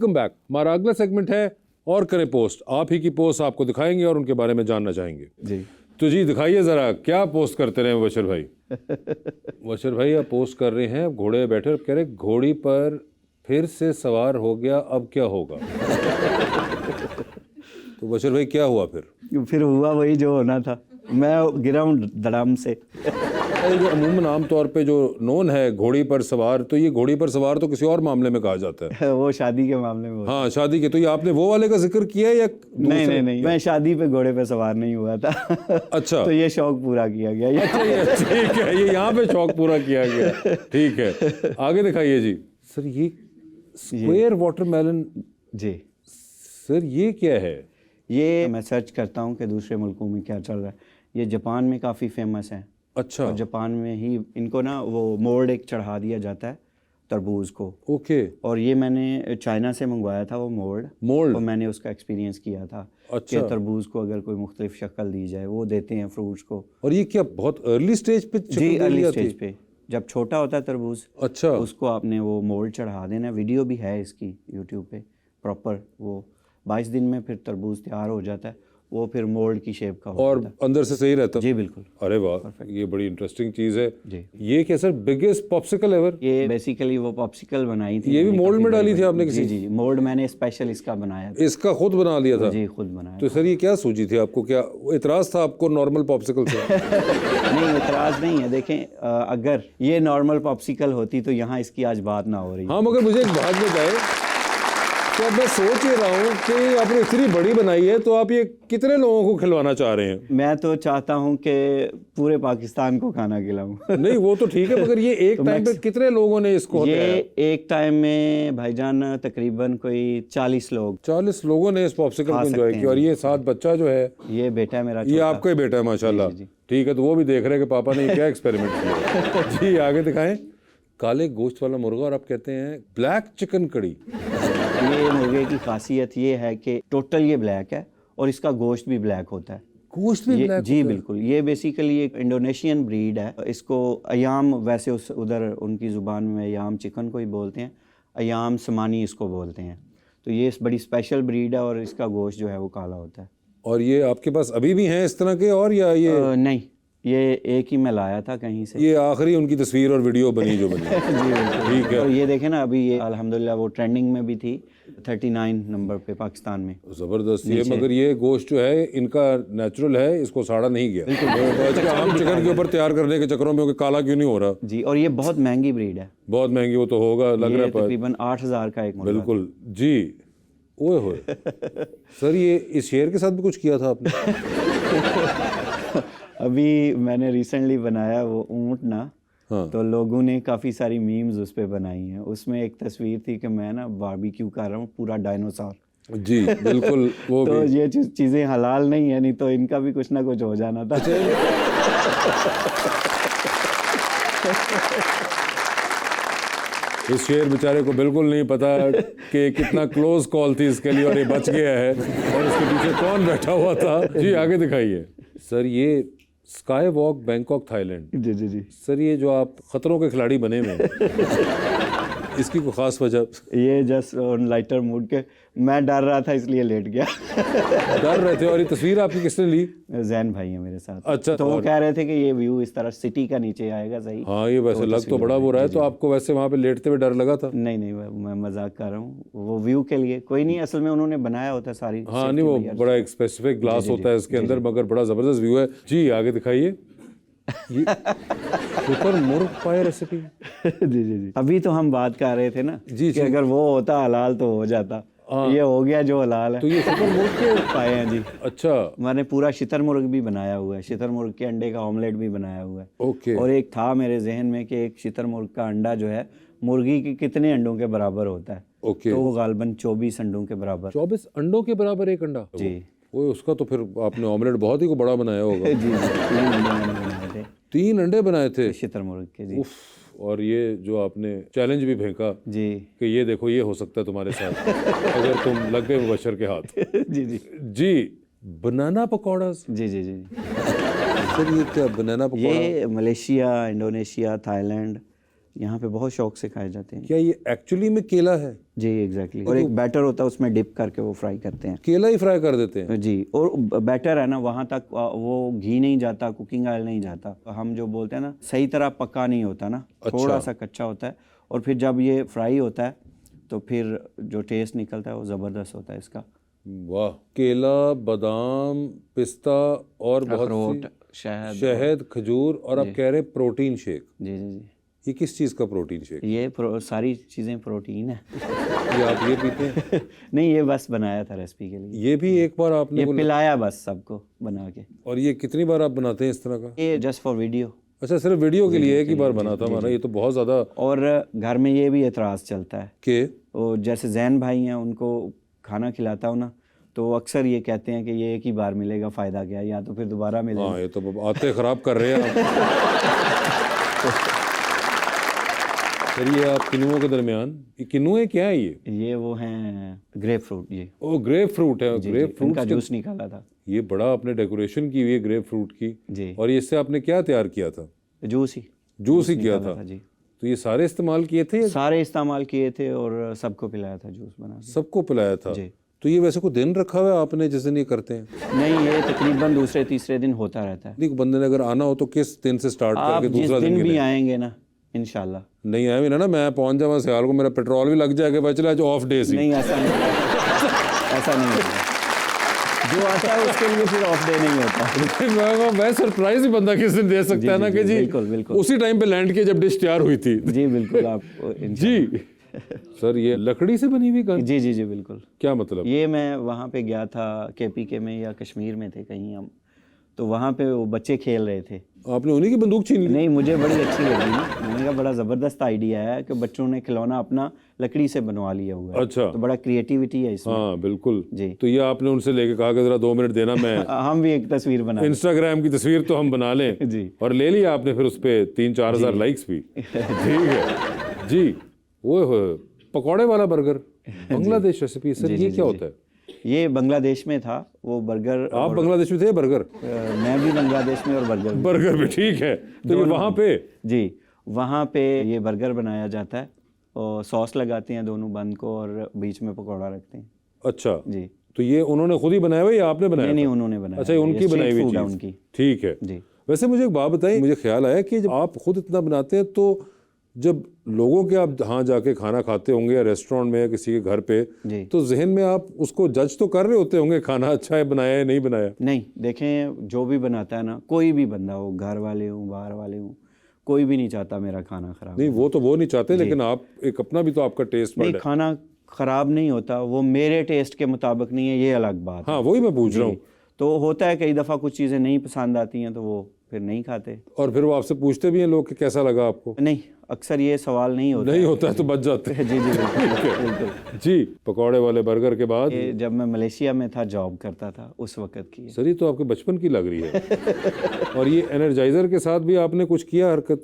Welcome back. हमारा अगला segment है और करें पोस्ट। आप ही की पोस्ट आपको दिखाएंगे और उनके बारे में जानना चाहेंगे जी। तो जी दिखाइए जरा, क्या पोस्ट करते रहे बशर भाई? बशर भाई आप पोस्ट कर रहे हैं, घोड़े बैठे और कह रहे घोड़ी पर फिर से सवार हो गया, अब क्या होगा? तो बशर भाई क्या हुआ फिर? फिर हुआ वही जो होना था, मैं गिरा हूँ धड़ाम से। जो अमूमन आम तौर पे जो नोन है घोड़ी पर सवार, तो ये घोड़ी पर सवार तो किसी और मामले में कहा जाता है। वो शादी के मामले में होता हाँ शादी के। तो ये आपने वो वाले का जिक्र किया है या नहीं, मैं शादी पे घोड़े पे सवार नहीं हुआ था। अच्छा। तो ये शौक पूरा किया गया। अच्छा ये ठीक है, ये यहाँ पे शौक पूरा किया गया, ठीक है। आगे दिखाइए जी। सर ये स्क्वायर वाटरमेलन, जी सर ये क्या है? ये मैं सर्च करता हूँ कि दूसरे मुल्कों में क्या चल रहा है। ये जापान में काफ़ी फेमस है। अच्छा। और जापान में ही इनको ना वो मोल्ड एक चढ़ा दिया जाता है तरबूज को। ओके। और ये मैंने चाइना से मंगवाया था वो मोल्ड, और मैंने उसका एक्सपीरियंस किया था। अच्छा। कि तरबूज को अगर कोई मुख्तलिफ शक्ल दी जाए, वो देते हैं फ्रूट्स को। और ये क्या बहुत अर्ली स्टेज पे? जी अर्ली स्टेज पे, जब छोटा होता है तरबूज। अच्छा। उसको आपने वो मोल्ड चढ़ा देना। वीडियो भी है इसकी यूट्यूब पे प्रॉपर। वो 22 दिन में फिर तरबूज तैयार हो जाता है। वो फिर मोल्ड की शेप का होता और है। अंदर से सही रहता है? जी बिल्कुल। अरे वाह, ये बड़ी इंटरेस्टिंग चीज़ है जी। ये क्या सर बिगेस्ट पॉप्सिकल एवर? ये बेसिकली वो पॉप्सिकल बनाई थी। ये भी मोल्ड में डाली थी आपने किसी? जी मोल्ड मैंने स्पेशल इसका बनाया था। इसका खुद बना लिया था? जी खुद बनाया। तो सर ये क्या सूझी थी आपको? क्या इतराज था आपको नॉर्मल पॉप्सिकल से? नहीं इतराज नहीं है। देखें अगर ये नॉर्मल पॉप्सिकल होती तो यहाँ इसकी आज बात ना हो रही। हाँ मगर मुझे एक बात बताए, तो अब मैं सोच ही रहा हूँ कि आपने इतनी बड़ी बनाई है तो आप ये कितने लोगों को खिलवाना चाह रहे हैं? मैं तो चाहता हूँ कि पूरे पाकिस्तान को खाना खिलाऊं। नहीं वो तो ठीक है, मगर ये एक तो टाइम पे कितने लोगों ने इसको? ये एक टाइम में भाईजान तकरीबन कोई 40 लोग। 40 लोगों ने इस पॉप्सिकल को एंजॉय किया। और ये साथ बच्चा जो है, ये बेटा है मेरा, ये आपका ही बेटा है माशाल्लाह। ठीक है, तो वो भी देख रहे हैं कि पापा ने क्या एक्सपेरिमेंट किया। जी आगे दिखाएं। काले गोश्त वाला मुर्गा, और आप कहते हैं ब्लैक चिकन कड़ी। ये मुर्गे की खासियत ये है कि टोटल ये ब्लैक है और इसका गोश्त भी ब्लैक होता है। गोश्त भी ब्लैक? जी बिल्कुल। ये बेसिकली एक इंडोनेशियन ब्रीड है। इसको अयाम, वैसे उधर उनकी ज़ुबान में अयाम चिकन को ही बोलते हैं, अयाम समानी इसको बोलते हैं। तो ये बड़ी स्पेशल ब्रीड है और इसका गोश्त जो है वो काला होता है। और ये आपके पास अभी भी हैं इस तरह के? और या ये नहीं, ये एक ही मैं लाया था कहीं से। ये आखिरी उनकी तस्वीर और वीडियो बनी जो बनी? जी ठीक है। और ये देखें ना, अभी ये अल्हम्दुलिल्लाह वो ट्रेंडिंग में भी थी 39 नंबर पे पाकिस्तान में। जबरदस्त ये। मगर ये गोश्त जो है इनका नेचुरल है, इसको साड़ा नहीं गया। बिल्कुल। आम चिकन के ऊपर तैयार करने के चक्करों में काला क्यों नहीं हो रहा? जी। और ये बहुत महंगी ब्रीड है। बहुत महंगी? वो तो होगा, लग रहा है तकरीबन 8,000 का एक मुर्गा। बिल्कुल जी। ओए होए। सर ये इस शेर के साथ भी कुछ किया था आपने? अभी मैंने रिसेंटली बनाया वो ऊँट ना। हाँ। तो लोगों ने काफ़ी सारी मीम्स उस पर बनाई हैं। उसमें एक तस्वीर थी कि मैं ना बारबेक्यू कर रहा हूँ पूरा डायनासोर। जी बिल्कुल। वो तो भी। ये चीज़ें हलाल नहीं है, नहीं तो इनका भी कुछ ना कुछ हो जाना था। इस शेर बेचारे को बिल्कुल नहीं पता कि कितना क्लोज कॉल थी इसके लिए और ये बच गया है, और इसके पीछे कौन बैठा हुआ था। जी आगे दिखाइए। सर ये स्काई वॉक बैंकॉक थाईलैंड। जी जी जी। सर ये जो आप खतरों के खिलाड़ी बने हुए हैं, इसकी कोई खास वजह? ये जस्ट ऑन लाइटर मूड के मैं डर रहा था इसलिए लेट गया। डर रहे थे? और ये तस्वीर आपकी किसने ली? जैन भाई है मेरे साथ। अच्छा। तो वो कह रहे थे कि ये व्यू इस तरह सिटी का नीचे आएगा सही। हाँ ये वैसे लग तो बड़ा वो रहा है। तो आपको वैसे वहाँ पे लेटते हुए डर लगा था? नहीं नहीं, मैं मजाक कर रहा हूँ। वो व्यू के लिए कोई नहीं, असल में उन्होंने बनाया होता है सारी। हाँ नहीं, वो बड़ा एक स्पेसिफिक ग्लास होता है इसके अंदर, मगर बड़ा जबरदस्त व्यू है। जी आगे दिखाइए। सुपर मुर्ग पाए रेसिपी। जी जी जी। अभी तो हम बात कर रहे थे ना जी कि अगर वो होता हलाल तो हो जाता। ये हो गया जो हलाल है। तो ये सुपर मुर्ग के पाए हैं जी। अच्छा। मैंने पूरा शितर मुर्ग भी बनाया हुआ है, शितर मुर्ग के अंडे का ऑमलेट भी बनाया हुआ है। ओके। और एक था मेरे जहन में कि एक शितर मुर्ग का अंडा जो है मुर्गी के कितने अंडों के बराबर होता है। ओके। तो वो गालबन 24 अंडों के बराबर। 24 अंडों के बराबर एक अंडा? जी। वो उसका तो फिर आपने ऑमलेट बहुत ही को बड़ा बनाया होगा। जी 3 अंडे मैंने बनाए थे। 3 अंडे बनाए थे शितर मुर्ग के? जी। उफ। और ये जो आपने चैलेंज भी फेंका जी कि ये देखो ये हो सकता है तुम्हारे साथ अगर तुम लग गए मुबशर के हाथ। जी जी जी बनाना पकौड़ास। जी जी जी। सर ये क्या बनाना पकौड़ा? ये मलेशिया, इंडोनेशिया, थाईलैंड, यहाँ पे बहुत शौक से खाए जाते हैं। क्या ये एक्चुअली में केला है? जी एग्जैक्टली। और एक बैटर होता है, उसमें डिप करके वो फ्राई करते हैं। केला ही फ्राई कर देते हैं? जी। और बैटर है ना, वहाँ तक वो घी नहीं जाता, कुकिंग ऑयल नहीं जाता। हम जो बोलते हैं ना, सही तरह पका नहीं होता ना, थोड़ा सा कच्चा होता है। और फिर जब ये फ्राई होता है तो फिर जो टेस्ट निकलता है वो ज़बरदस्त होता है इसका। वाह। केला, बादाम, पिस्ता और बहुत अखरोट, सी शहद, खजूर, और आप कह रहे हैं प्रोटीन शेक। जी जी जी। ये किस चीज़ का प्रोटीन शेक? ये सारी चीज़ें प्रोटीन है। ये आप ये पीते हैं? नहीं, ये बस बनाया था रेसिपी के लिए। ये भी एक बार आपने ये पिलाया बस सबको बना के। और ये कितनी बार आप बनाते हैं इस तरह का? ये जस्ट फॉर वीडियो। अच्छा, सिर्फ वीडियो के लिए एक ही बार बना था हमारा? ये तो बहुत ज़्यादा। और घर में ये भी एतराज़ चलता है कि वो जैसे जैन भाई हैं, उनको खाना खिलाता हूँ ना, तो वो अक्सर ये कहते हैं कि ये एक ही बार मिलेगा, फ़ायदा क्या, या तो फिर दोबारा मिलेगा। हाँ, ये तो आते ख़राब कर रहे हैं आप। सर ये आप किनुओं के दरमियान, ये किनुए क्या है? ये वो हैं ग्रेप फ्रूट। जी। ओ, ग्रेप फ्रूट है। ग्रेप फ्रूट का जूस निकाला था। ये बड़ा आपने डेकोरेशन की हुई है ग्रेप फ्रूट की। जी। और इससे आपने क्या तैयार किया था? जूस ही किया निकाला था। जी। तो ये सारे इस्तेमाल किए थे? सारे इस्तेमाल किए थे और सबको पिलाया था जूस बना के। सबको पिलाया था? जी। तो ये वैसे कोई दिन रखा हुआ है आपने जिस दिन ये करते हैं? नहीं, ये तकरीबन दूसरे तीसरे दिन होता रहता है। देखो, बंदे ने अगर आना हो तो किस दिन से स्टार्ट आप करके जिस दूसरा दिन दिन भी आएंगे ना, इंशाल्लाह। नहीं आए भी ना, मैं पहुंच जाऊँ सियाल को, मेरा पेट्रोल भी लग जाएगा, बच रहा है ऑफ डे से। नहीं, ऐसा नहीं ऐसा नहीं होता। जो आता है उसके लिए फिर ऑफ डे नहीं होता। मैं सरप्राइज ही बंदा किस दिन दे सकता है ना कि जी बिल्कुल बिल्कुल उसी टाइम पे लैंड किया जब डिश तैयार हुई थी। जी बिल्कुल। आप जी। सर ये लकड़ी से बनी हुई गन? जी जी जी बिल्कुल। क्या मतलब? ये मैं वहाँ पे गया था, KPK में या कश्मीर में थे कहीं हम, तो वहाँ पे वो बच्चे खेल रहे थे। आपने उन्हीं की बंदूक छीन ली? नहीं, मुझे बड़ी अच्छी लगी ना, मैंने कहा बड़ा ज़बरदस्त आइडिया है कि बच्चों ने खिलौना अपना लकड़ी से बनवा लिया हुआ है। अच्छा। तो बड़ा क्रिएटिविटी है इसमें। हाँ बिल्कुल जी। तो ये आपने उनसे लेके कहा कि जरा 2 मिनट देना, मैं हम भी एक तस्वीर बना इंस्टाग्राम की तस्वीर तो हम बना लें। जी। और ले लिया आपने फिर उस पर 3-4 हज़ार लाइक्स भी। ठीक है जी। वो पकौड़े वाला बर्गर, बांग्लादेश रेसिपी। सर ये क्या होता है? ये बांग्लादेश में था वो बर्गर। आप बांग्लादेश में थे? बर्गर? मैं भी बांग्लादेश में और बर्गर भी। ठीक है। तो ये वहाँ पे? जी, वहाँ पे ये बर्गर बनाया जाता है और सॉस लगाते हैं दोनों बंद को और बीच में पकौड़ा रखते हैं। अच्छा जी। तो ये उन्होंने खुद ही बनाया हुआ या आपने बनाया? नहीं, उन्होंने बनाया। अच्छा, ये उनकी बनाई हुई चीज़। उनकी। ठीक है जी। वैसे मुझे एक बात बताइए, मुझे ख्याल आया कि जब आप खुद इतना बनाते हैं तो जब लोगों के आप जहाँ जाके खाना खाते होंगे या रेस्टोरेंट में या किसी के घर पे, तो जहन में आप उसको जज तो कर रहे होते होंगे खाना अच्छा है, बनाया है, नहीं बनाया? नहीं, देखें जो भी बनाता है ना, कोई भी बंदा हो, घर वाले हों बाहर वाले हों, कोई भी नहीं चाहता मेरा खाना खराब। नहीं, वो नहीं चाहते, लेकिन आप एक अपना भी तो आपका टेस्ट नहीं, खाना खराब नहीं होता, वो मेरे टेस्ट के मुताबिक नहीं है, ये अलग बात। हाँ वही मैं पूछ रहा हूँ। तो होता है कई दफ़ा कुछ चीज़ें नहीं पसंद आती हैं तो वो फिर नहीं खाते। और फिर वो आपसे पूछते भी हैं लोग कि कैसा लगा आपको? नहीं, अक्सर ये सवाल नहीं होता है तो बच जाते हैं। जी जी बिल्कुल। जी। पकौड़े वाले बर्गर के बाद ये जब मैं मलेशिया में था, जॉब करता था, उस वक्त की। सर ये तो आपके बचपन की लग रही है। और ये एनर्जाइजर के साथ भी आपने कुछ किया हरकत?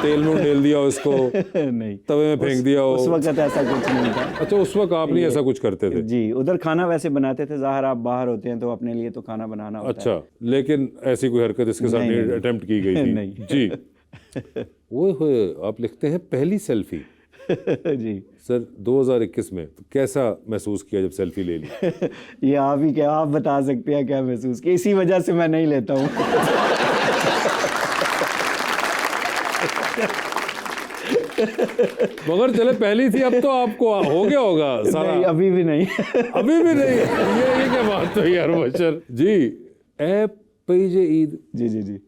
तेल में ढेल दिया उसको? नहीं, तवे में फेंक दिया हो? उस वक्त ऐसा कुछ नहीं था। अच्छा, उस वक्त आप नहीं ऐसा कुछ करते थे? जी, उधर खाना वैसे बनाते थे, ज़ाहिर आप बाहर होते हैं तो अपने लिए तो खाना बनाना होता है। अच्छा, लेकिन ऐसी कोई हरकत इसके साथ नहीं अटेम्प्ट की गई थी? नहीं। जी। वो आप लिखते हैं पहली सेल्फी। जी सर 2021 में तो कैसा महसूस किया जब सेल्फी ले ली? ये आप ही क्या आप बता सकते हैं क्या महसूस किया? इसी वजह से मैं नहीं लेता हूँ। मगर चले पहली थी, अब तो आपको हो गया होगा सारा। नहीं, अभी भी नहीं। अभी भी नहीं? ये क्या बात है यार बशर जी। ए पीजे ईद। जी जी जी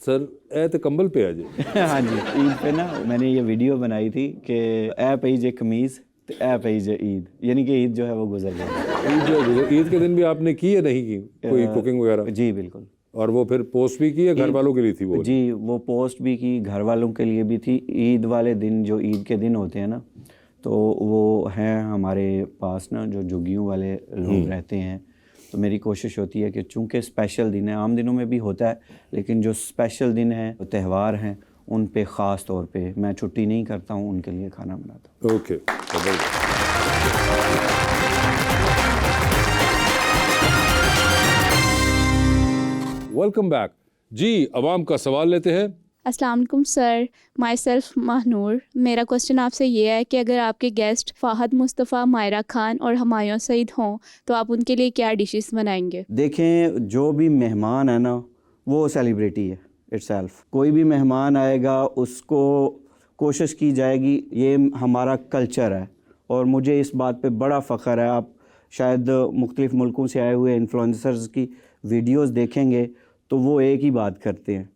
सर ए तो कंबल पे आज। हाँ जी, ईद पे ना मैंने ये वीडियो बनाई थी कि ए पीजे कमीज तो ए पीजे ईद, यानी कि ईद जो है वो गुजर गई। ईद के दिन भी आपने की या नहीं की कोई कुकिंग वगैरह? जी बिल्कुल। और वो फिर पोस्ट भी की या घर वालों के लिए थी वो? जी, वो पोस्ट भी की, घर वालों के लिए भी थी। ईद वाले दिन, जो ईद के दिन होते हैं ना, तो वो हैं हमारे पास ना जो झुग्गियों वाले लोग रहते हैं, तो मेरी कोशिश होती है कि चूँकि स्पेशल दिन है, आम दिनों में भी होता है, लेकिन जो स्पेशल दिन है, त्यौहार हैं, उन पे ख़ास तौर पे मैं छुट्टी नहीं करता हूँ, उनके लिए खाना बनाता हूँ। ओके। वेलकम बैक जी। अवाम का सवाल लेते हैं। अस्सलाम वालेकुम सर, माई सेल्फ महानूर। मेरा क्वेश्चन आपसे ये है कि अगर आपके गेस्ट फ़ाहद मुस्तफ़ा, मायरा खान और हुमायूं सईद हों तो आप उनके लिए क्या डिशेस बनाएंगे? देखें, जो भी मेहमान है ना वो सेलिब्रिटी है इटसेल्फ। कोई भी मेहमान आएगा उसको कोशिश की जाएगी, ये हमारा कल्चर है और मुझे इस बात पे बड़ा फ़ख्र है। आप शायद मुख्तलिफ़ मुल्कों से आए हुए इन्फ्लुएंसर्स की वीडियोस देखेंगे तो वो एक ही बात करते हैं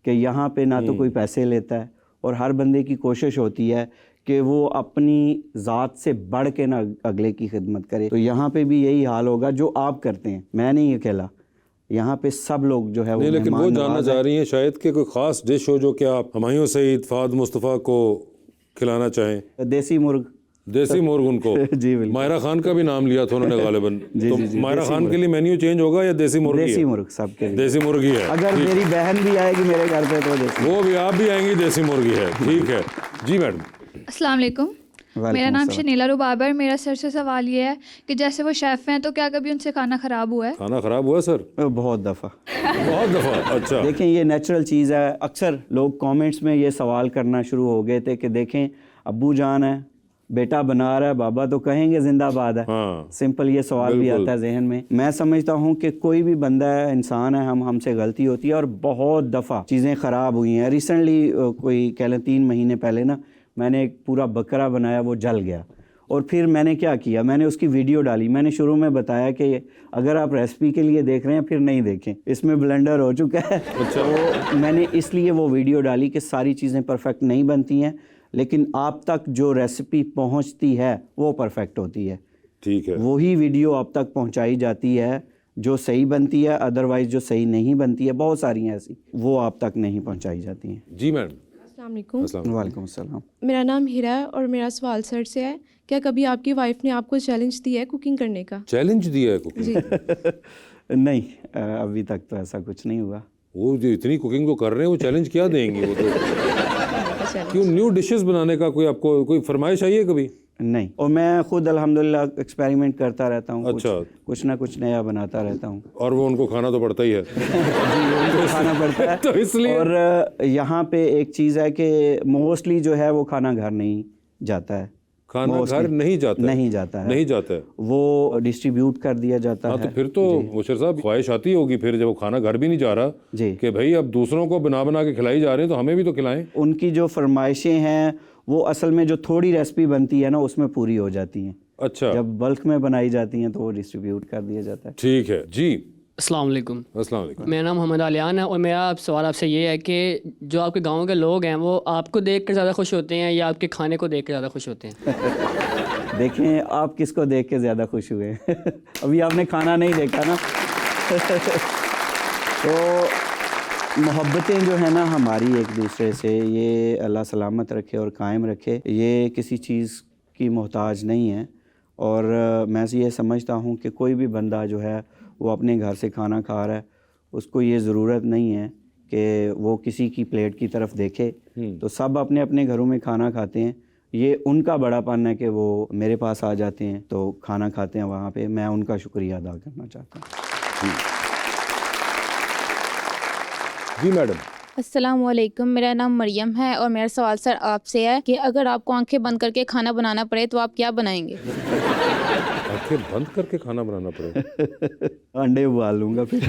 कि यहाँ पे ना तो कोई पैसे लेता है और हर बंदे की कोशिश होती है कि वो अपनी ज़ात से बढ़ के ना अगले की खिदमत करे। तो यहाँ पे भी यही हाल होगा जो आप करते हैं, मैं नहीं अकेला, यहाँ पे सब लोग जो है वो नहीं, लेकिन वो जानना चाह रही हैं शायद कि कोई ख़ास डिश हो जो कि आप हुमायूं सईद, फ़ाहद मुस्तफ़ा को खिलाना चाहें। देसी मुर्ग। देसी मुर्ग उनको जी बिल्कुल। मायरा खान का भी नाम लिया था उन्होंने गालिबन। तो मायरा खान के लिए मेन्यू चेंज होगा या देसी मुर्गी देसी है? मुर्ग सबके लिए। देसी मुर्गी है। अगर मेरी बहन भी आएगी मेरे घर पे तो देसी। वो भी, आप भी आएंगी, देसी मुर्गी है। ठीक है जी मैडम। अस्सलाम वालेकुम, मेरा नाम शनीला रुबाबर। मेरा सर से सवाल ये है कि जैसे वो शेफ़ हैं तो क्या कभी उनसे खाना ख़राब हुआ है? खाना ख़राब हुआ सर? बहुत दफ़ा। बहुत दफ़ा? अच्छा। देखें, ये नेचुरल चीज़ है। अक्सर लोग कमेंट्स में ये सवाल करना शुरू हो गए थे कि देखें अब्बू जान है, बेटा बना रहा है, बाबा तो कहेंगे जिंदाबाद है। हाँ। सिंपल ये सवाल भी आता है जहन में। मैं समझता हूँ कि कोई भी बंदा है, इंसान है, हमसे गलती होती है और बहुत दफ़ा चीज़ें ख़राब हुई हैं। रिसेंटली कोई कह लें 3 महीने पहले ना मैंने एक पूरा बकरा बनाया, वो जल गया और फिर मैंने क्या किया, मैंने उसकी वीडियो डाली। मैंने शुरू में बताया कि अगर आप रेसिपी के लिए देख रहे हैं फिर नहीं देखें, इसमें ब्लेंडर हो चुका है। अच्छा। तो मैंने इसलिए वो वीडियो डाली कि सारी चीज़ें परफेक्ट नहीं बनती हैं, लेकिन आप तक जो रेसिपी पहुंचती है वो परफेक्ट होती है। ठीक है। वही वीडियो आप तक पहुंचाई जाती है जो सही बनती है, अदरवाइज़ जो सही नहीं बनती है, बहुत सारी हैं ऐसी, वो आप तक नहीं पहुंचाई जाती हैं। जी मैडम। अस्सलाम वालेकुम। वालेकुम अस्सलाम। मेरा नाम हीरा है और मेरा सवाल सर से है, क्या कभी आपकी वाइफ ने आपको चैलेंज दिया है कुकिंग करने का? चैलेंज दिया है कुकिंग? जी। नहीं, अभी तक तो ऐसा कुछ नहीं हुआ। वो जो इतनी कुकिंग तो कर रहे हैं वो चैलेंज क्या देंगी? वो तो क्यों, न्यू डिशेस बनाने का कोई आपको कोई फरमाइश आई है कभी? नहीं, और मैं खुद अल्हम्दुलिल्लाह एक्सपेरिमेंट करता रहता हूँ। अच्छा। कुछ ना कुछ नया बनाता रहता हूँ। और वो उनको खाना तो पड़ता ही है। जी, उनको खाना पड़ता है। तो इसलिए और यहाँ पे एक चीज़ है कि मोस्टली जो है वो खाना घर नहीं जाता है। खाना घर नहीं जाता है? नहीं जाता है। नहीं जाता है, वो डिस्ट्रीब्यूट कर दिया जाता हाँ। है। तो फिर तो मुशर्रफ साहब ख्वाहिश आती होगी फिर, जब वो खाना घर भी नहीं जा रहा जी, कि भाई अब दूसरों को बना बना के खिलाई जा रहे हैं तो हमें भी तो खिलाएं। उनकी जो फरमाइशें हैं वो असल में जो थोड़ी रेसिपी बनती है ना उसमें पूरी हो जाती हैं। अच्छा। जब बल्क में बनाई जाती हैं तो वो डिस्ट्रीब्यूट कर दिया जाता है। ठीक है जी। अस्सलाम वालेकुम। अस्सलाम वालेकुम। मेरा नाम मोहम्मद आलियान है और मेरा सवाल आपसे ये है कि जो आपके गांव के लोग हैं वो आपको देख कर ज़्यादा खुश होते हैं या आपके खाने को देख कर ज़्यादा खुश होते हैं? देखें, आप किसको देख के ज़्यादा खुश हुए? अभी आपने खाना नहीं देखा ना। तो मोहब्बतें जो है ना हमारी एक दूसरे से, ये अल्लाह सलामत रखे और कायम रखे, ये किसी चीज़ की मोहताज नहीं है। और मैं ये समझता हूँ कि कोई भी बंदा जो है वो अपने घर से खाना खा रहा है, उसको ये ज़रूरत नहीं है कि वो किसी की प्लेट की तरफ देखे। तो सब अपने अपने घरों में खाना खाते हैं, ये उनका बड़ापन है कि वो मेरे पास आ जाते हैं तो खाना खाते हैं वहाँ पे। मैं उनका शुक्रिया अदा करना चाहता हूँ। जी मैडम। अस्सलाम वालेकुम, मेरा नाम मरियम है और मेरा सवाल सर आपसे है कि अगर आपको आंखें बंद करके खाना बनाना पड़े तो आप क्या बनाएंगे? आंखें बंद करके खाना बनाना पड़े? अंडे उबाल लूँगा फिर।